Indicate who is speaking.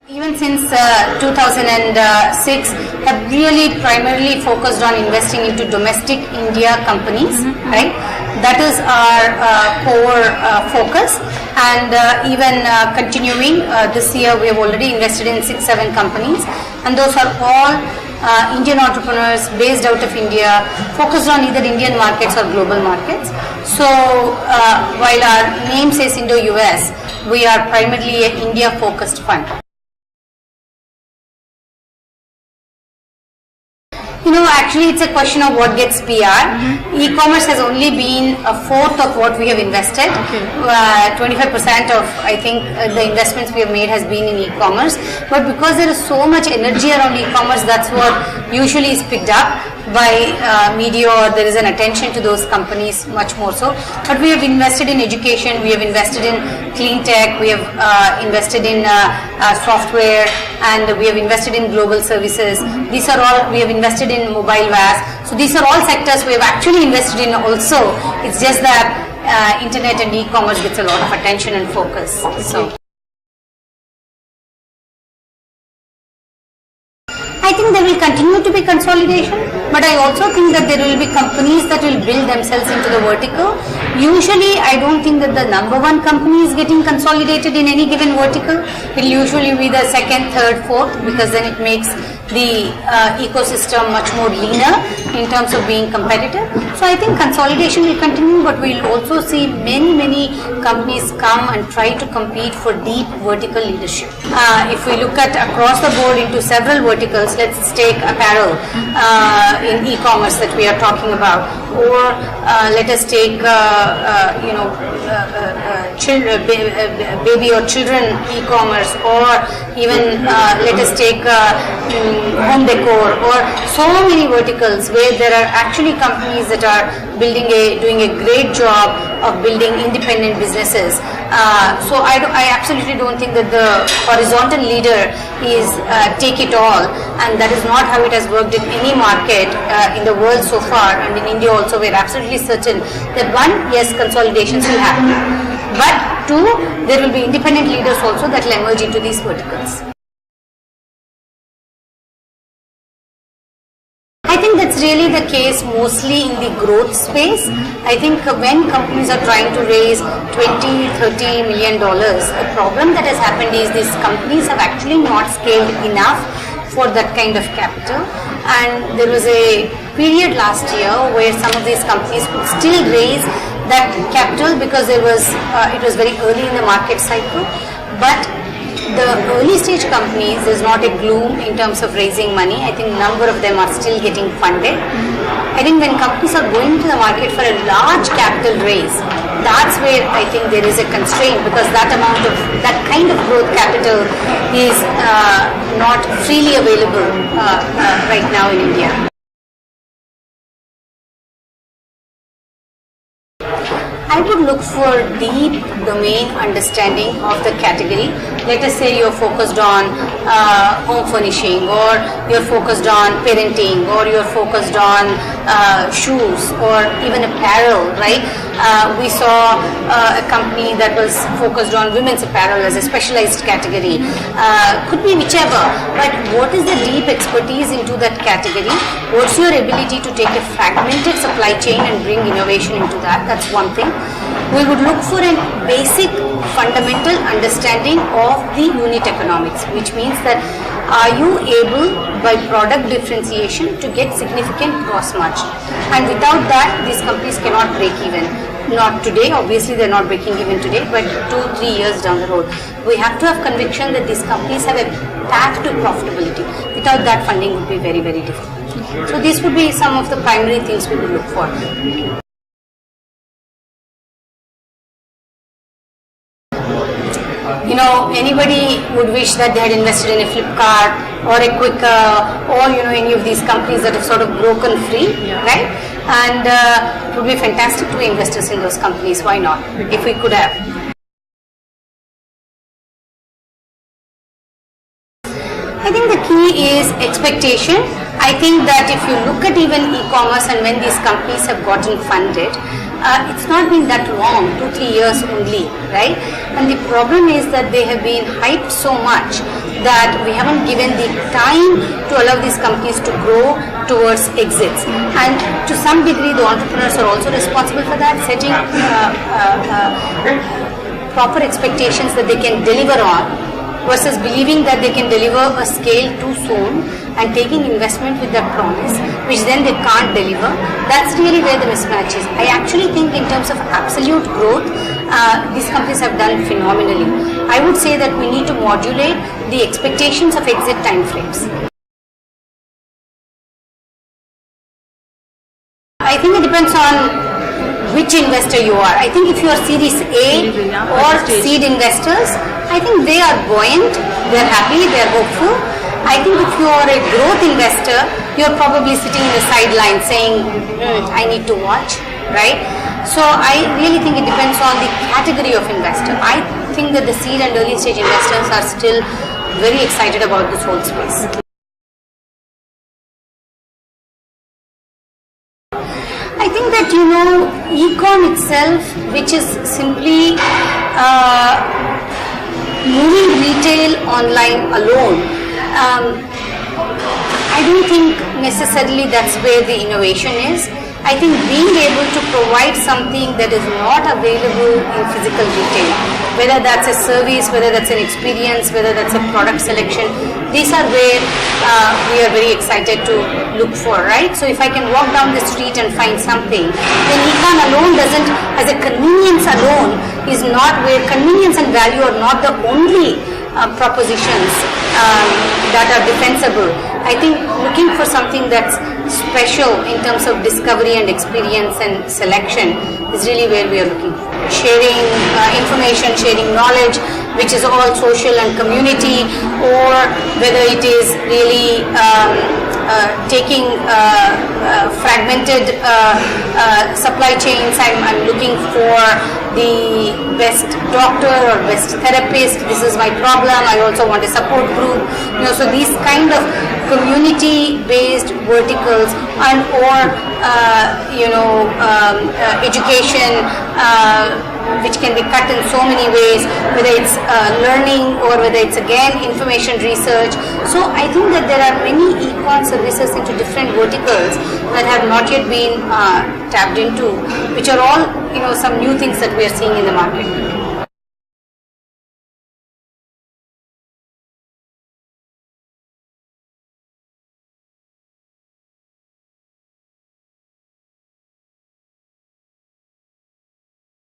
Speaker 1: Even since 2006, have really primarily focused on investing into domestic India companies, right? That is our core focus, and even continuing this year, we have already invested in 6-7 companies, and those are all Indian entrepreneurs based out of India, focused on either Indian markets or global markets. So while our name says Indo-US, we are primarily an India-focused fund. Actually it's a question of what gets PR. E-commerce has only been a fourth of what we have invested. 25% of, I think, the investments we have made has been in e-commerce. But because there is so much energy around e-commerce, that's what usually is picked up by media, or there is an attention to those companies much more so. But we have invested in education, we have invested in clean tech, we have invested in software, and we have invested in global services. These are all, we have invested in mobile VAS. So these are all sectors we have actually invested in also. It's just that internet and e-commerce gets a lot of attention and focus. So I think there will continue to be consolidation, but I also think that there will be companies that will build themselves into the vertical. Usually, I don't think that the number one company is getting consolidated in any given vertical. It will usually be the second, third, fourth, because then it makes the ecosystem much more leaner in terms of being competitive. So I think consolidation will continue, but we'll also see many companies come and try to compete for deep vertical leadership. If we look at across the board into several verticals, let's take apparel in e-commerce that we are talking about, or let us take baby or children e-commerce, or even let us take home decor, or so many verticals where there are actually companies that are doing a great job of building independent businesses. So I absolutely don't think that the horizontal leader is take it all, and that is not how it has worked in any market in the world so far, and in India also we are absolutely certain that one, yes, consolidations will happen, but two, there will be independent leaders also that will emerge into these verticals. I think that's really the case mostly in the growth space. I think when companies are trying to raise $20-30 million, the problem that has happened is these companies have actually not scaled enough for that kind of capital, and there was a period last year where some of these companies could still raise that capital because it was very early in the market cycle. But the early stage companies, there's not a gloom in terms of raising money. I think a number of them are still getting funded. I think when companies are going to the market for a large capital raise, that's where I think there is a constraint, because that kind of growth capital is not freely available right now in India. I would look for deep domain understanding of the category. Let us say you're focused on home furnishing, or you're focused on parenting, or you're focused on shoes, or even apparel, right? We saw a company that was focused on women's apparel as a specialized category. Could be whichever, but what is the deep expertise into that category? What's your ability to take a fragmented supply chain and bring innovation into that? That's one thing. We would look for a basic fundamental understanding of the unit economics, which means that are you able by product differentiation to get significant gross margin? And without that, these companies cannot break even. Not today, obviously they're not breaking even today, but 2-3 years down the road. We have to have conviction that these companies have a path to profitability. Without that, funding would be very difficult. So these would be some of the primary things we would look for. Anybody would wish that they had invested in a Flipkart or a Quikr, or any of these companies that have sort of broken free, right? And it would be fantastic to be investors in those companies. Why not? If we could have. I think the key is expectation. I think that if you look at even e-commerce and when these companies have gotten funded, it's not been that long, 2-3 years only, right? And the problem is that they have been hyped so much that we haven't given the time to allow these companies to grow towards exits. And to some degree, the entrepreneurs are also responsible for that, setting proper expectations that they can deliver on versus believing that they can deliver a scale too soon and taking investment with that promise, which then they can't deliver. That's really where the mismatch is. I actually think in terms of absolute growth, these companies have done phenomenally. I would say that we need to modulate the expectations of exit timeframes. I think it depends on which investor you are. I think if you are Series A or seed investors, I think they are buoyant, they are happy, they are hopeful. I think if you are a growth investor, you are probably sitting in the sidelines saying, I need to watch, right? So I really think it depends on the category of investor. I think that the seed and early stage investors are still very excited about this whole space. I think that, e-com itself, which is simply moving retail online alone, I don't think necessarily that's where the innovation is. I think being able to provide something that is not available in physical retail, whether that's a service, whether that's an experience, whether that's a product selection, these are where we are very excited to look for, right? So if I can walk down the street and find something, then e-com alone doesn't, as a convenience alone, is not where convenience and value are not the only propositions that are defensible. I think looking for something that's special in terms of discovery and experience and selection is really where we are looking. Sharing information, sharing knowledge, which is all social and community, or whether it is really taking fragmented supply chains. I'm looking for the best doctor or best therapist. This is my problem. I also want a support group. So these kind of community-based verticals and or education, which can be cut in so many ways, whether it's learning or whether it's again information research. So I think that there are many e-com services into different verticals that have not yet been tapped into, which are all some new things that we are seeing in the market.